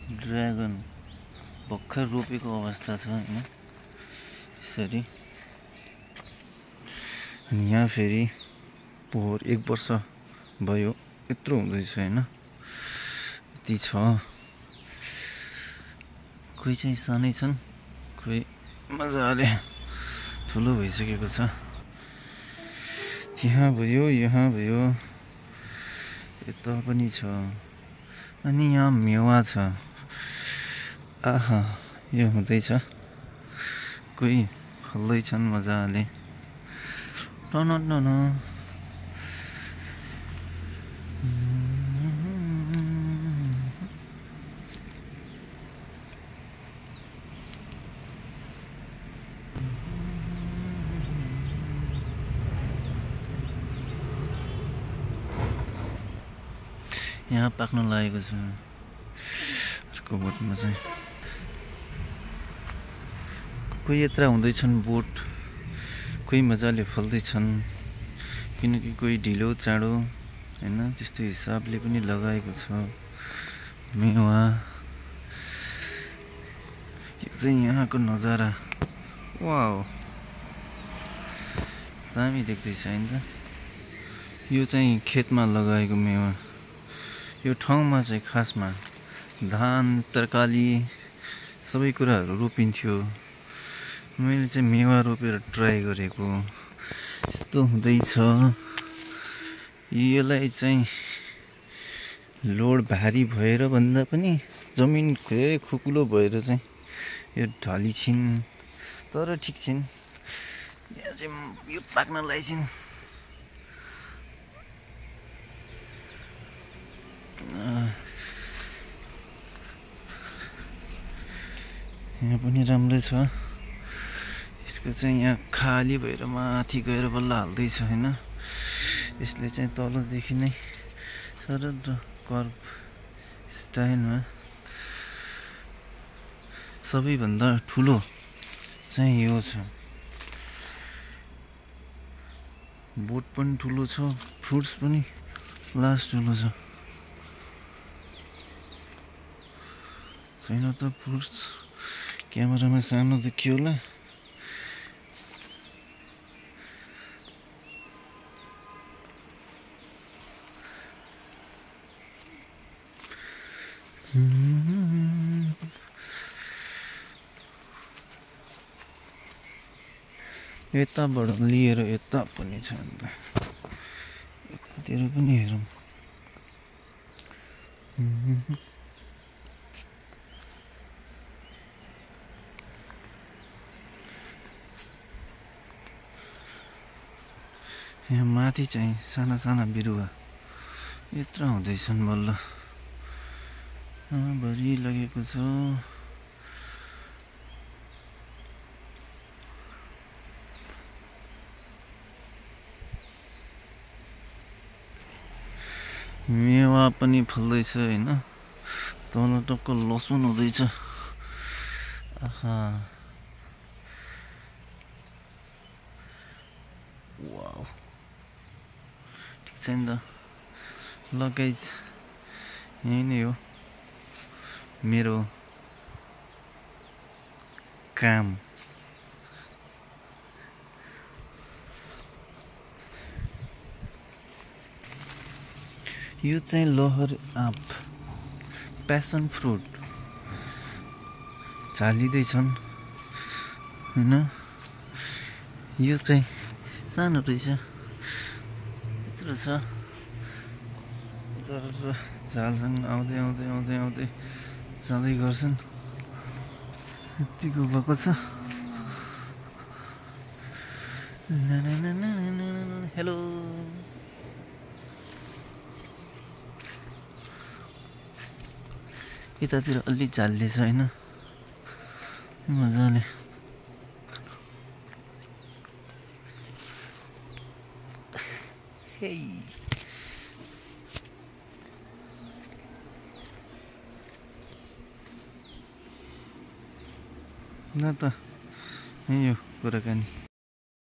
Dragon भर्खर रोपेको अवस्था छ हैन यसरी। अनि यहाँ फेरि पोहोर 1 वर्ष भयो यत्रो हुँदैछ हैन, यति छ। कोही चाहिँ सानै छन्, कोही मजाले ठुलो भइसकेको छ। त्यहाँ भयो, यहाँ भयो, यता पनि छ। अनि यहाँ मेवा छ। आहा, यो हुँदैछ। कोही फल्दैछन् मजाले। टनटन। यहाँ पाक्न लागेको छ। अर्को बोटमा चाहिँ कोही यत्रा हुँदैछन् बोट, कोही मजाले फल्दैछन्, किनकि कोही ढिलो चाँडो हैन त्यस्तो हिसाबले पनि लगाएको छ मेवा। यो चाहिँ यहाँको नजारा। वाउ, दामी देख्दैछ हैन त। यो चाहिँ खेतमा लगाएको मेवा। यो ठाउँमा चाहिँ खासमा धान, तरकारी सबै कुराहरू रोपिन्थ्यो। मैले चाहिँ मेवा रोपेर ट्राई गरेको। यस्तो हुँदैछ। यसलाई चाहिँ लोड भारी भएर भन्दा पनि जमिन धेरै खुकुलो भएर चाहिँ यो ढली छिन्, तर ठिक छिन्। यहाँ चाहिँ यो पाक्नलाई चाहिँ यहाँ पनि राम्रै छ। यसको चाहिँ यहाँ खाली भएर माथि गएर बल्ल हाल्दैछ हैन। यसले चाहिँ तलदेखि नै सरल कर्भ स्टाइलमा। सबैभन्दा ठुलो चाहिँ यो छ। बोट पनि ठुलो छ, फ्रुट्स पनि लास्ट ठुलो छ। छैन त फ्रुट्स, क्यामेरामा सानो देखियो होला। यताबाट लिएर यता पनि छ अन्त यतातिर पनि हेरौँ। यहाँ माथि चाहिँ साना साना बिरुवा यत्रो हुँदैछन् बल्ल। भरि लगेको छ। मेवा पनि फल्दैछ हैन। तल टक्क लसुन हुँदैछ। आहा, वाउ, ठिक छ नि त। ल गाइज, यही नै हो मेरो काम। यो चाहिँ लहर आँप, प्यासन फ्रुट झालिँदैछन् हैन। यो चाहिँ सानो रहेछ, यत्रो छ। झालसँग आउँदै आउँदै आउँदै आउँदै जाँदै गर्छन्। यतिको भएको छ। हेलो, यतातिर अलि झाल्ले छ हैन, मजाले। हेइ, न त यही हो कुराकानी।